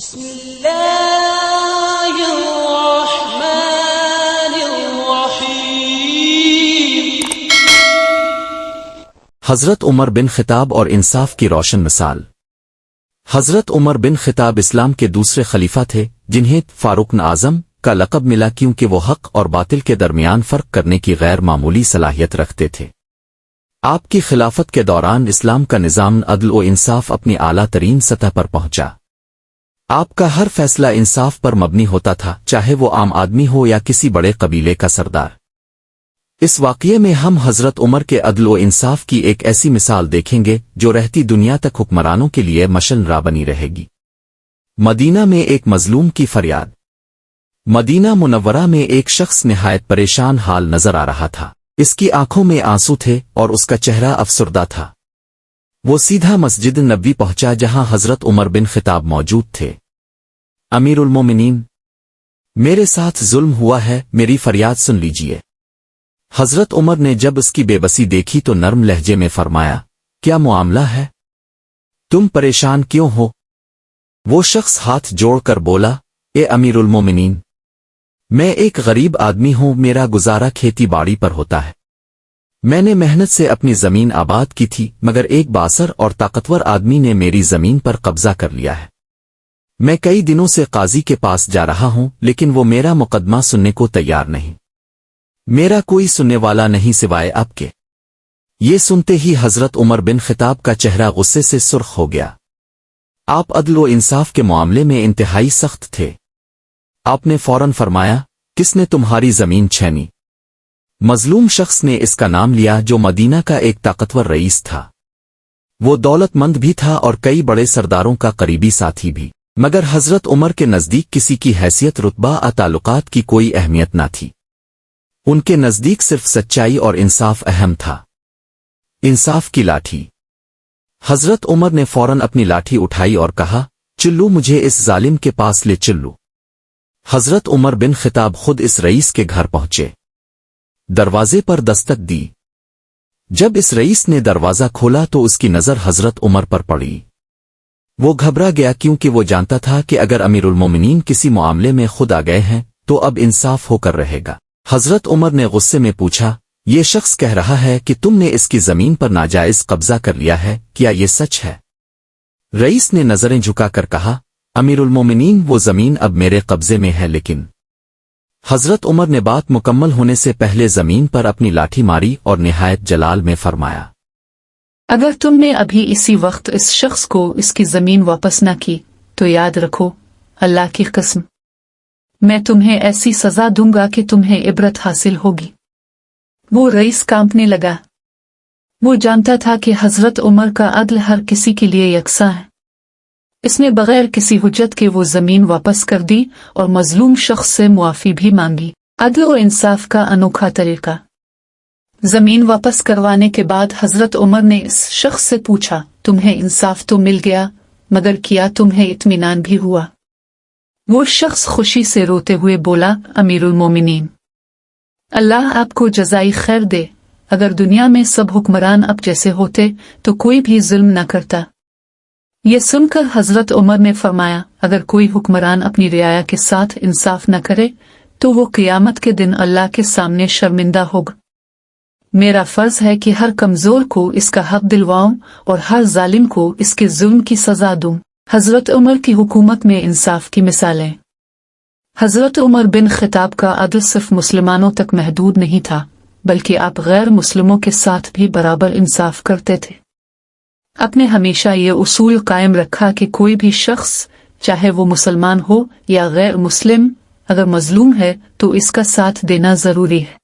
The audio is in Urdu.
بسم اللہ الرحمن الرحیم۔ حضرت عمر بن خطاب اور انصاف کی روشن مثال۔ حضرت عمر بن خطاب اسلام کے دوسرے خلیفہ تھے جنہیں فاروق اعظم کا لقب ملا کیونکہ وہ حق اور باطل کے درمیان فرق کرنے کی غیر معمولی صلاحیت رکھتے تھے۔ آپ کی خلافت کے دوران اسلام کا نظام عدل و انصاف اپنی اعلیٰ ترین سطح پر پہنچا۔ آپ کا ہر فیصلہ انصاف پر مبنی ہوتا تھا، چاہے وہ عام آدمی ہو یا کسی بڑے قبیلے کا سردار۔ اس واقعے میں ہم حضرت عمر کے عدل و انصاف کی ایک ایسی مثال دیکھیں گے جو رہتی دنیا تک حکمرانوں کے لیے مشعل راہ بنی رہے گی۔ مدینہ میں ایک مظلوم کی فریاد۔ مدینہ منورہ میں ایک شخص نہایت پریشان حال نظر آ رہا تھا۔ اس کی آنکھوں میں آنسو تھے اور اس کا چہرہ افسردہ تھا۔ وہ سیدھا مسجد نبوی پہنچا جہاں حضرت عمر بن خطاب موجود تھے۔ امیر المومنین، میرے ساتھ ظلم ہوا ہے، میری فریاد سن لیجئے۔ حضرت عمر نے جب اس کی بے بسی دیکھی تو نرم لہجے میں فرمایا، کیا معاملہ ہے؟ تم پریشان کیوں ہو؟ وہ شخص ہاتھ جوڑ کر بولا، اے امیر المومنین، میں ایک غریب آدمی ہوں، میرا گزارا کھیتی باڑی پر ہوتا ہے۔ میں نے محنت سے اپنی زمین آباد کی تھی، مگر ایک بااثر اور طاقتور آدمی نے میری زمین پر قبضہ کر لیا ہے۔ میں کئی دنوں سے قاضی کے پاس جا رہا ہوں، لیکن وہ میرا مقدمہ سننے کو تیار نہیں۔ میرا کوئی سننے والا نہیں سوائے آپ کے۔ یہ سنتے ہی حضرت عمر بن خطاب کا چہرہ غصے سے سرخ ہو گیا۔ آپ عدل و انصاف کے معاملے میں انتہائی سخت تھے۔ آپ نے فوراً فرمایا، کس نے تمہاری زمین چھینی؟ مظلوم شخص نے اس کا نام لیا جو مدینہ کا ایک طاقتور رئیس تھا۔ وہ دولت مند بھی تھا اور کئی بڑے سرداروں کا قریبی ساتھی بھی، مگر حضرت عمر کے نزدیک کسی کی حیثیت، رتبہ اور تعلقات کی کوئی اہمیت نہ تھی۔ ان کے نزدیک صرف سچائی اور انصاف اہم تھا۔ انصاف کی لاٹھی۔ حضرت عمر نے فوراً اپنی لاٹھی اٹھائی اور کہا، چلو مجھے اس ظالم کے پاس لے چلو۔ حضرت عمر بن خطاب خود اس رئیس کے گھر پہنچے، دروازے پر دستک دی۔ جب اس رئیس نے دروازہ کھولا تو اس کی نظر حضرت عمر پر پڑی۔ وہ گھبرا گیا کیونکہ وہ جانتا تھا کہ اگر امیر المومنین کسی معاملے میں خود آ گئے ہیں تو اب انصاف ہو کر رہے گا۔ حضرت عمر نے غصے میں پوچھا، یہ شخص کہہ رہا ہے کہ تم نے اس کی زمین پر ناجائز قبضہ کر لیا ہے، کیا یہ سچ ہے؟ رئیس نے نظریں جھکا کر کہا، امیر المومنین، وہ زمین اب میرے قبضے میں ہے، لیکن… حضرت عمر نے بات مکمل ہونے سے پہلے زمین پر اپنی لاٹھی ماری اور نہایت جلال میں فرمایا، اگر تم نے ابھی اسی وقت اس شخص کو اس کی زمین واپس نہ کی تو یاد رکھو، اللہ کی قسم، میں تمہیں ایسی سزا دوں گا کہ تمہیں عبرت حاصل ہوگی۔ وہ رئیس کانپنے لگا۔ وہ جانتا تھا کہ حضرت عمر کا عدل ہر کسی کے لیے یکساں ہے۔ اس نے بغیر کسی حجت کے وہ زمین واپس کر دی اور مظلوم شخص سے معافی بھی مانگی۔ عدل و انصاف کا انوکھا طریقہ۔ زمین واپس کروانے کے بعد حضرت عمر نے اس شخص سے پوچھا، تمہیں انصاف تو مل گیا، مگر کیا تمہیں اطمینان بھی ہوا؟ وہ شخص خوشی سے روتے ہوئے بولا، امیر المومنین، اللہ آپ کو جزائے خیر دے، اگر دنیا میں سب حکمران اب جیسے ہوتے تو کوئی بھی ظلم نہ کرتا۔ یہ سن کر حضرت عمر نے فرمایا، اگر کوئی حکمران اپنی رعایا کے ساتھ انصاف نہ کرے تو وہ قیامت کے دن اللہ کے سامنے شرمندہ ہوگا۔ میرا فرض ہے کہ ہر کمزور کو اس کا حق دلواؤں اور ہر ظالم کو اس کے ظلم کی سزا دوں۔ حضرت عمر کی حکومت میں انصاف کی مثالیں۔ حضرت عمر بن خطاب کا عدل صرف مسلمانوں تک محدود نہیں تھا، بلکہ آپ غیر مسلموں کے ساتھ بھی برابر انصاف کرتے تھے۔ آپ نے ہمیشہ یہ اصول قائم رکھا کہ کوئی بھی شخص، چاہے وہ مسلمان ہو یا غیر مسلم، اگر مظلوم ہے تو اس کا ساتھ دینا ضروری ہے۔